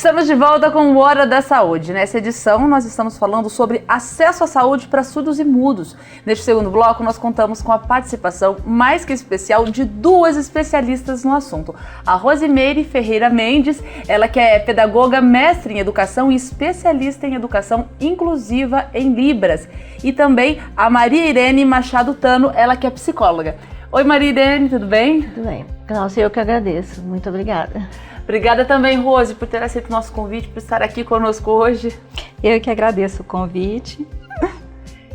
Estamos de volta com o Hora da Saúde. Nessa edição, nós estamos falando sobre acesso à saúde para surdos e mudos. Neste segundo bloco, nós contamos com a participação mais que especial de duas especialistas no assunto. A Rosimeire Ferreira Mendes, ela que é pedagoga, mestre em educação e especialista em educação inclusiva em Libras. E também a Maria Irene Machado Tano, ela que é psicóloga. Oi, Maria Irene, tudo bem? Tudo bem. Nossa, eu que agradeço. Muito obrigada. Obrigada também, Rose, por ter aceito o nosso convite, por estar aqui conosco hoje. Eu que agradeço o convite.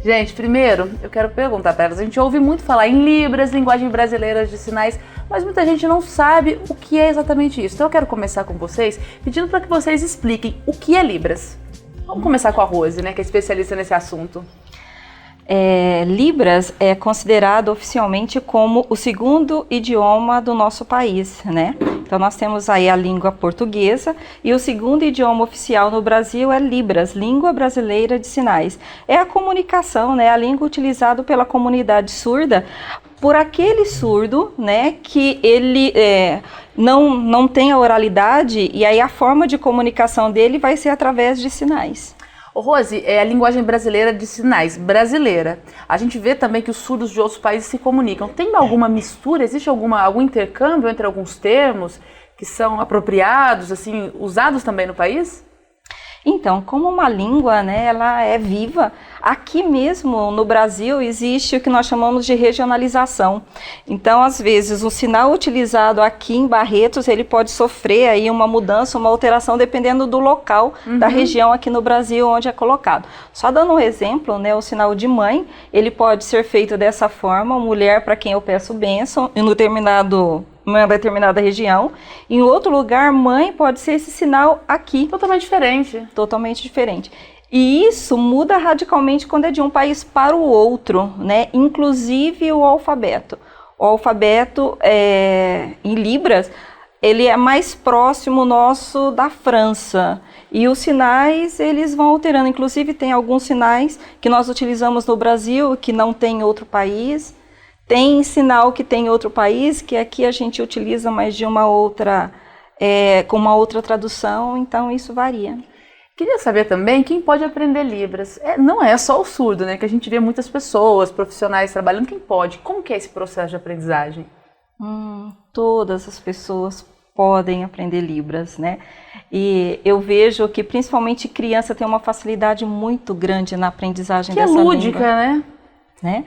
Gente, primeiro, eu quero perguntar para elas. A gente ouve muito falar em Libras, linguagem brasileira de sinais, mas muita gente não sabe o que é exatamente isso. Então eu quero começar com vocês, pedindo para que vocês expliquem o que é Libras. Vamos começar com a Rose, né, que é especialista nesse assunto. Libras é considerado oficialmente como o segundo idioma do nosso país, né? Então nós temos aí a língua portuguesa e o segundo idioma oficial no Brasil é Libras, Língua Brasileira de Sinais. É a comunicação, né? A língua utilizada pela comunidade surda por aquele surdo, né? Que ele não tem a oralidade e aí a forma de comunicação dele vai ser através de sinais. Rose, é a linguagem brasileira de sinais, brasileira. A gente vê também que os surdos de outros países se comunicam. Tem alguma mistura? Existe algum intercâmbio entre alguns termos que são apropriados, assim, usados também no país? Então, como uma língua, né, ela é viva, aqui mesmo no Brasil existe o que nós chamamos de regionalização. Então, às vezes, o sinal utilizado aqui em Barretos, ele pode sofrer aí uma mudança, uma alteração, dependendo do local da região aqui no Brasil onde é colocado. Só dando um exemplo, né, o sinal de mãe, ele pode ser feito dessa forma, mulher para quem eu peço bênção, em uma determinada região. Em outro lugar, mãe pode ser esse sinal aqui. Totalmente diferente. Totalmente diferente. E isso muda radicalmente quando é de um país para o outro, né? Inclusive o alfabeto. O alfabeto em Libras, ele é mais próximo nosso da França. E os sinais, eles vão alterando. Inclusive tem alguns sinais que nós utilizamos no Brasil, que não tem em outro país. Tem sinal que tem em outro país, que aqui a gente utiliza mais de uma outra, com uma outra tradução, então isso varia. Queria saber também quem pode aprender Libras. Não é só o surdo, né? Que a gente vê muitas pessoas, profissionais trabalhando. Quem pode? Como que é esse processo de aprendizagem? Todas as pessoas podem aprender Libras, né? E eu vejo que principalmente criança tem uma facilidade muito grande na aprendizagem dessa língua. Que é lúdica, né?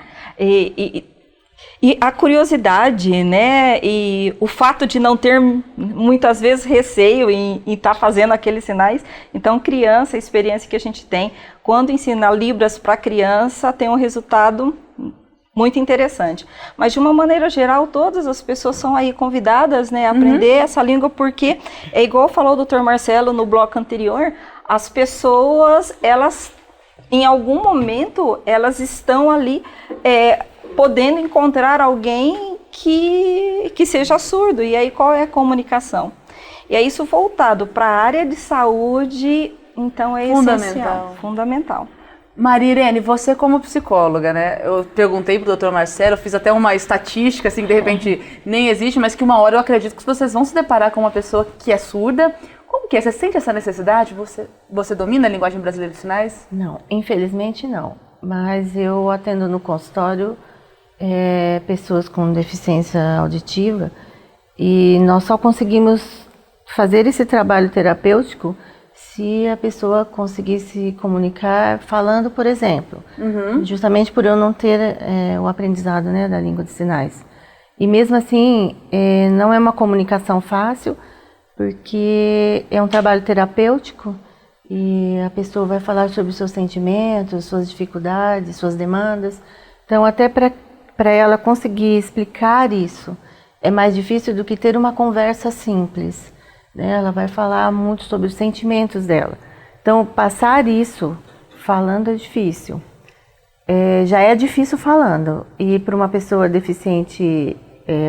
E a curiosidade, né, e o fato de não ter muitas vezes receio em estar fazendo aqueles sinais. Então, criança, a experiência que a gente tem, quando ensina Libras para criança, tem um resultado muito interessante. Mas, de uma maneira geral, todas as pessoas são aí convidadas, né, a aprender essa língua, porque é igual falou o Dr. Marcelo no bloco anterior, as pessoas, elas, em algum momento, elas estão ali podendo encontrar alguém que seja surdo. E aí, qual é a comunicação? E é isso voltado para a área de saúde, então é essencial, fundamental. Maria Irene, você como psicóloga, né? Eu perguntei pro Dr. Marcelo, fiz até uma estatística, assim, que de repente nem existe, mas que uma hora eu acredito que vocês vão se deparar com uma pessoa que é surda. Como que é? Você sente essa necessidade? Você domina a linguagem brasileira de sinais? Não, infelizmente não. Mas eu atendo no consultório pessoas com deficiência auditiva e nós só conseguimos fazer esse trabalho terapêutico se a pessoa conseguir se comunicar falando, por exemplo, justamente por eu não ter o aprendizado, né, da língua de sinais. E mesmo assim, não é uma comunicação fácil, porque é um trabalho terapêutico e a pessoa vai falar sobre os seus sentimentos, suas dificuldades, suas demandas. Então, até para ela conseguir explicar isso, é mais difícil do que ter uma conversa simples, né? Ela vai falar muito sobre os sentimentos dela. Então, passar isso falando é difícil. Já é difícil falando, e para uma pessoa deficiente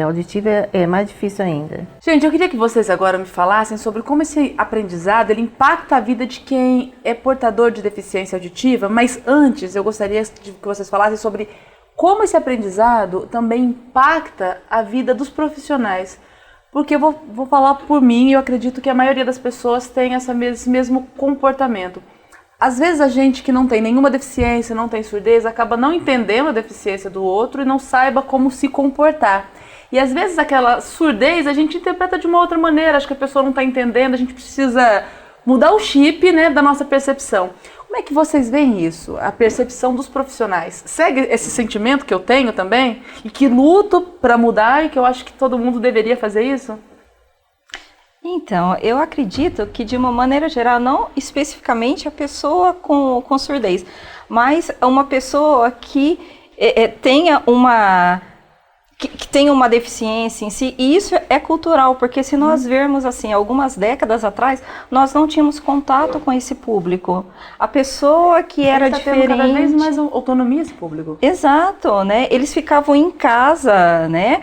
auditiva é mais difícil ainda. Gente, eu queria que vocês agora me falassem sobre como esse aprendizado ele impacta a vida de quem é portador de deficiência auditiva, mas antes eu gostaria de que vocês falassem sobre como esse aprendizado também impacta a vida dos profissionais. Porque eu vou falar por mim e eu acredito que a maioria das pessoas tem esse mesmo comportamento. Às vezes a gente que não tem nenhuma deficiência, não tem surdez, acaba não entendendo a deficiência do outro e não saiba como se comportar. E às vezes aquela surdez a gente interpreta de uma outra maneira, acho que a pessoa não está entendendo, a gente precisa mudar o chip, né, da nossa percepção. Como é que vocês veem isso, a percepção dos profissionais? Segue esse sentimento que eu tenho também e que luto para mudar e que eu acho que todo mundo deveria fazer isso? Então, eu acredito que de uma maneira geral, não especificamente a pessoa com surdez, mas uma pessoa que tenha que tenha uma deficiência em si, e isso é cultural, porque se nós vermos assim, algumas décadas atrás, nós não tínhamos contato com esse público. A pessoa que era diferente... tendo cada vez mais autonomia esse público. Exato, né? Eles ficavam em casa, né?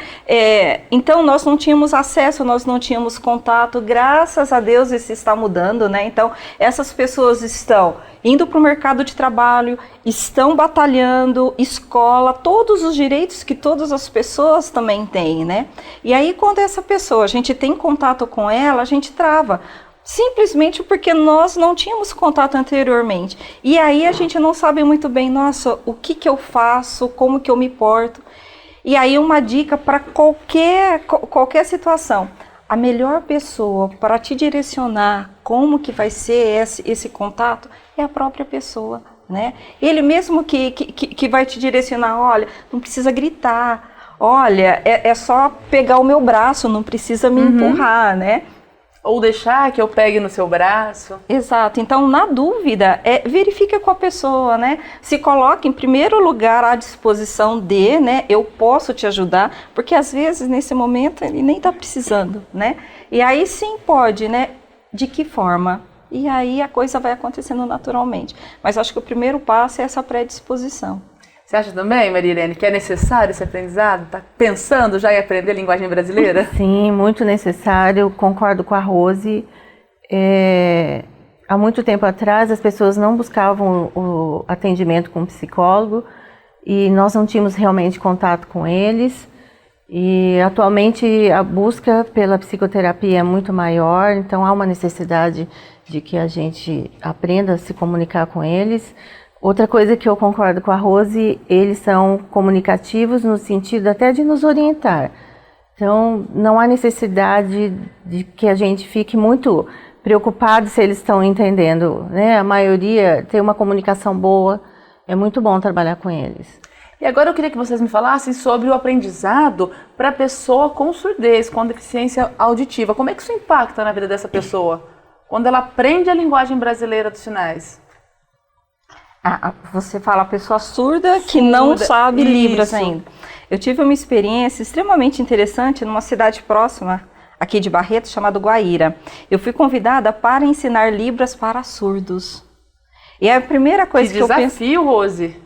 Então nós não tínhamos acesso, nós não tínhamos contato, graças a Deus isso está mudando, né? Então essas pessoas estão indo para o mercado de trabalho, estão batalhando, escola, todos os direitos que todas as pessoas também têm, né? E aí quando essa pessoa, a gente tem contato com ela, a gente trava, simplesmente porque nós não tínhamos contato anteriormente. E aí a gente não sabe muito bem, nossa, o que eu faço, como que eu me porto. E aí uma dica para qualquer situação. A melhor pessoa para te direcionar como que vai ser esse contato é a própria pessoa, né? Ele mesmo que vai te direcionar, olha, não precisa gritar, olha, é só pegar o meu braço, não precisa me empurrar, né? Ou deixar que eu pegue no seu braço. Exato. Então, na dúvida, verifica com a pessoa, né? Se coloque em primeiro lugar à disposição de, né? Eu posso te ajudar, porque às vezes, nesse momento, ele nem está precisando, né? E aí sim pode, né? De que forma? E aí a coisa vai acontecendo naturalmente. Mas acho que o primeiro passo é essa predisposição. Você acha também, Maria Irene, que é necessário esse aprendizado? Está pensando já em aprender linguagem brasileira? Sim, muito necessário. Concordo com a Rose. Há muito tempo atrás, as pessoas não buscavam o atendimento com um psicólogo e nós não tínhamos realmente contato com eles. E atualmente a busca pela psicoterapia é muito maior, então há uma necessidade de que a gente aprenda a se comunicar com eles. Outra coisa que eu concordo com a Rose, eles são comunicativos no sentido até de nos orientar. Então, não há necessidade de que a gente fique muito preocupado se eles estão entendendo, né? A maioria tem uma comunicação boa, é muito bom trabalhar com eles. E agora eu queria que vocês me falassem sobre o aprendizado para a pessoa com surdez, com deficiência auditiva. Como é que isso impacta na vida dessa pessoa? Quando ela aprende a linguagem brasileira dos sinais? Você fala a pessoa surda que não sabe Libras ainda. Eu tive uma experiência extremamente interessante numa cidade próxima, aqui de Barretos, chamada Guaíra. Eu fui convidada para ensinar Libras para surdos. E a primeira coisa que eu pensei... desafio, Rose!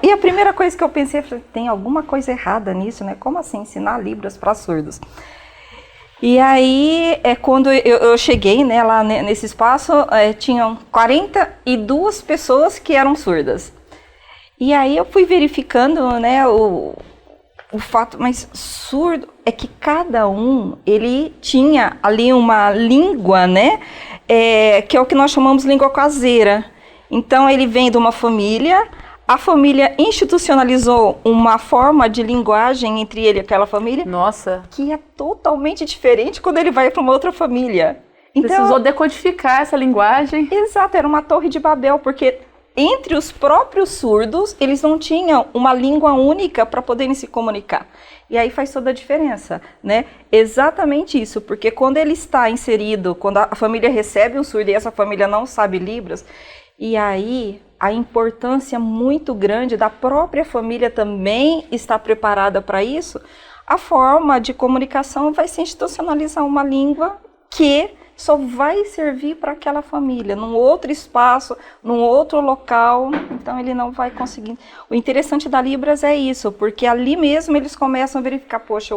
E a primeira coisa que eu pensei, eu falei, tem alguma coisa errada nisso, né? Como assim ensinar Libras para surdos? E aí, quando eu cheguei, né, lá nesse espaço, tinham 42 pessoas que eram surdas. E aí eu fui verificando, né, o fato, mas surdo é que cada um, ele tinha ali uma língua, né, que é o que nós chamamos de língua caseira. Então ele vem de uma família, a família institucionalizou uma forma de linguagem entre ele e aquela família. Nossa! Que é totalmente diferente quando ele vai para uma outra família. Então, precisou decodificar essa linguagem. Exato, era uma torre de Babel, porque entre os próprios surdos, eles não tinham uma língua única para poderem se comunicar. E aí faz toda a diferença, né? Exatamente isso, porque quando ele está inserido, quando a família recebe um surdo e essa família não sabe Libras, e aí a importância muito grande da própria família também estar preparada para isso, a forma de comunicação vai se institucionalizar uma língua que só vai servir para aquela família, num outro espaço, num outro local, então ele não vai conseguir. O interessante da Libras é isso, porque ali mesmo eles começam a verificar, poxa,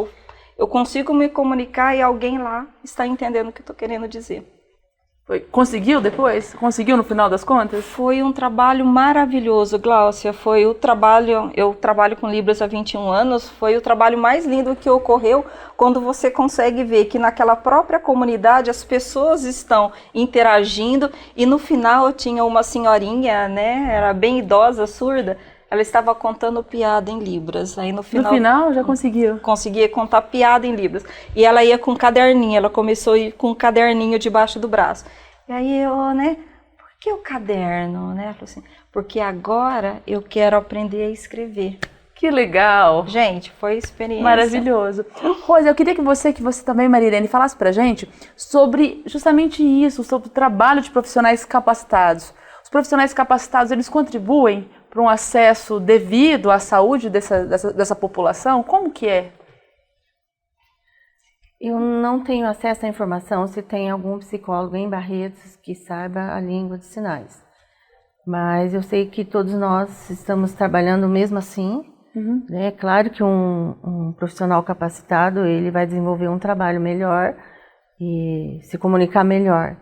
eu consigo me comunicar e alguém lá está entendendo o que eu estou querendo dizer. Conseguiu depois? Conseguiu no final das contas? Foi um trabalho maravilhoso, Gláucia. Eu trabalho com Libras há 21 anos, foi o trabalho mais lindo que ocorreu quando você consegue ver que naquela própria comunidade as pessoas estão interagindo e no final tinha uma senhorinha, né, era bem idosa, surda, ela estava contando piada em Libras. Aí no final já conseguiu? Conseguia contar piada em Libras. E ela ia com um caderninho, ela começou a ir com um caderninho debaixo do braço. E aí eu, né, por que o caderno, né? Ela falou assim, porque agora eu quero aprender a escrever. Que legal! Gente, foi experiência. Maravilhoso. Rose, eu queria que você também, Marilene, falasse pra gente sobre justamente isso, sobre o trabalho de profissionais capacitados. Os profissionais capacitados, eles contribuem para um acesso devido à saúde dessa população? Como que é? Eu não tenho acesso à informação se tem algum psicólogo em Barretos que saiba a língua de sinais. Mas eu sei que todos nós estamos trabalhando mesmo assim. É claro que um profissional capacitado, ele vai desenvolver um trabalho melhor e se comunicar melhor.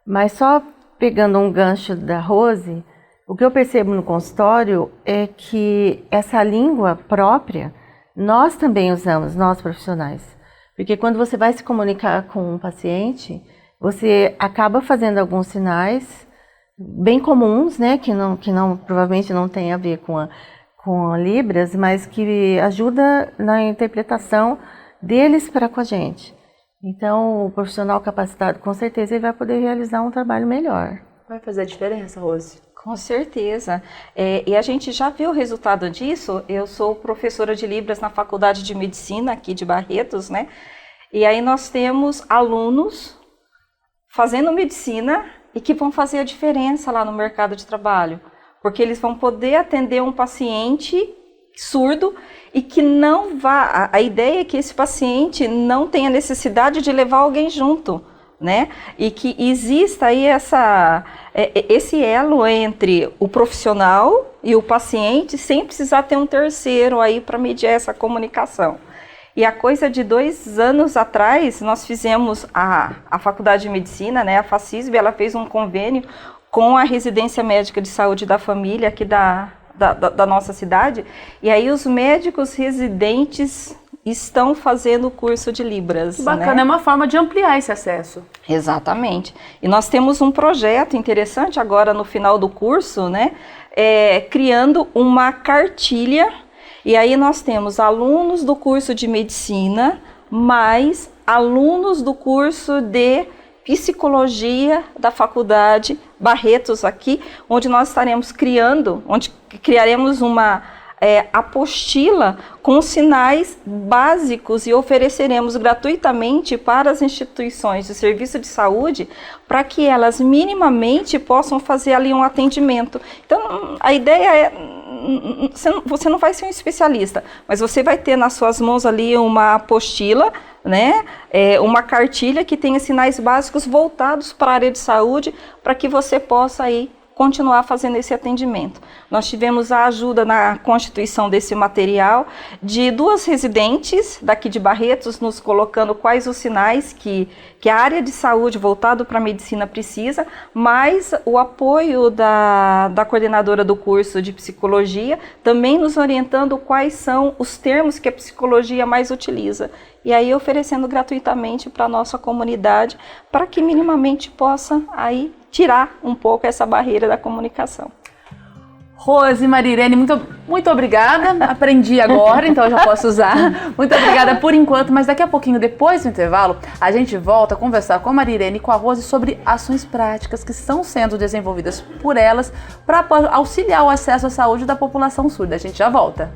Mas só pegando um gancho da Rose, o que eu percebo no consultório é que essa língua própria, nós também usamos, nós profissionais. Porque quando você vai se comunicar com um paciente, você acaba fazendo alguns sinais bem comuns, né, que provavelmente não tem a ver com a Libras, mas que ajuda na interpretação deles para com a gente. Então, o profissional capacitado, com certeza, ele vai poder realizar um trabalho melhor. Vai fazer a diferença, Rose? Com certeza. E a gente já viu o resultado disso. Eu sou professora de Libras na Faculdade de Medicina aqui de Barretos, né? E aí nós temos alunos fazendo medicina e que vão fazer a diferença lá no mercado de trabalho. Porque eles vão poder atender um paciente surdo e que não vá... A ideia é que esse paciente não tenha necessidade de levar alguém junto, né? E que exista aí esse elo entre o profissional e o paciente sem precisar ter um terceiro aí para mediar essa comunicação. E a coisa de 2 anos atrás, nós fizemos a Faculdade de Medicina, né, a FACISB, ela fez um convênio com a Residência Médica de Saúde da Família aqui da nossa cidade, e aí os médicos residentes estão fazendo o curso de Libras. Que bacana, né? É uma forma de ampliar esse acesso. Exatamente. E nós temos um projeto interessante agora no final do curso, né, criando uma cartilha, e aí nós temos alunos do curso de medicina, mais alunos do curso de psicologia da faculdade Barretos aqui, onde nós estaremos criaremos uma apostila com sinais básicos e ofereceremos gratuitamente para as instituições de serviço de saúde para que elas minimamente possam fazer ali um atendimento. Então, a ideia você não vai ser um especialista, mas você vai ter nas suas mãos ali uma apostila, né, uma cartilha que tenha sinais básicos voltados para a área de saúde para que você possa aí continuar fazendo esse atendimento. Nós tivemos a ajuda na constituição desse material de 2 residentes daqui de Barretos, nos colocando quais os sinais que a área de saúde voltado para a medicina precisa, mais o apoio da coordenadora do curso de psicologia, também nos orientando quais são os termos que a psicologia mais utiliza. E aí oferecendo gratuitamente para a nossa comunidade, para que minimamente possa aí tirar um pouco essa barreira da comunicação. Rose, Marilene, muito obrigada. Aprendi agora, então eu já posso usar. Muito obrigada por enquanto, mas daqui a pouquinho, depois do intervalo, a gente volta a conversar com a Marilene e com a Rose sobre ações práticas que estão sendo desenvolvidas por elas para auxiliar o acesso à saúde da população surda. A gente já volta.